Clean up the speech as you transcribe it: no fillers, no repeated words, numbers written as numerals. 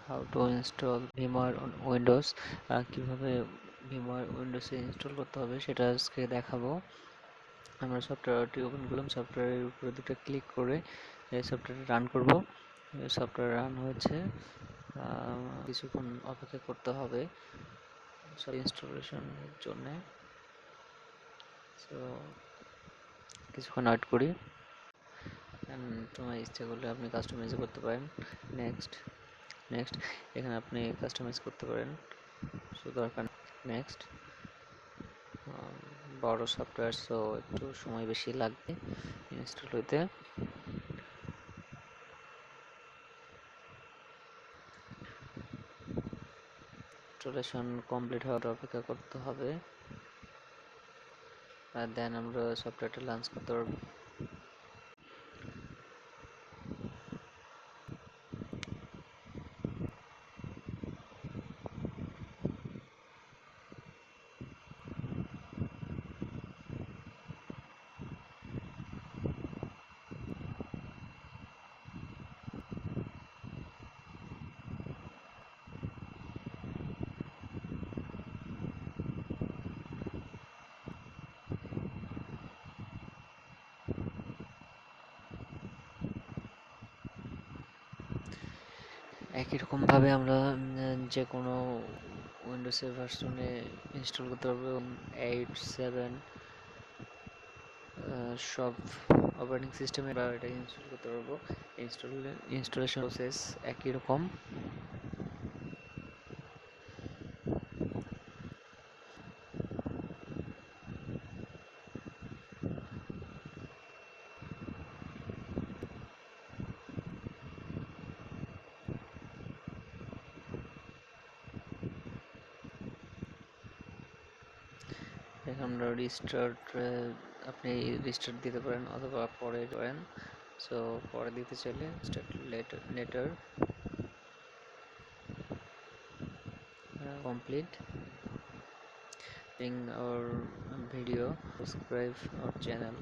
How to install VMware on Windows, কীভাবে VMware উইন্ডোজে install করতে হবে সেটা আজকে দেখাবো। আমরা সফটওয়্যারটি ওপেন করলাম, সফটওয়্যারের উপরে দুটো ক্লিক করে এই সফটওয়্যারটি রান করব। সফটওয়্যার রান হয়েছে, কিছুক্ষণ অপেক্ষা করতে হবে সব ইনস্টলেশনের জন্যে। সো কিছুক্ষণ ওয়েট করি। তোমার ইচ্ছা করলে আপনি কাস্টমাইজ করতে পারেন। নেক্সট নেক্সট এখানে আপনি কাস্টমাইজ করতে পারেন, সো দরকার। নেক্সট বড় সফটওয়্যার, সো একটু সময় বেশি লাগবে ইনস্টল হইতে। ইনস্টলেশন কমপ্লিট হওয়ার অপেক্ষা করতে হবে, আর দেন আমরা সফটওয়্যারটা লঞ্চ করতে পারবো। একই রকমভাবে আমরা যে কোনো উইন্ডোজের ভার্সনে ইনস্টল করতে পারবো, 8, 7 সব অপারেটিং সিস্টেমে আমরা এটা ইনস্টল করতে পারবো। ইনস্টলেশন প্রসেস একই রকম। এখন আমরা রিস্টার্ট, আপনি রিস্টার্ট দিতে পারেন অথবা পরে করেন। সো পরে দিতে চাইলে start letter complete our video, subscribe our channel.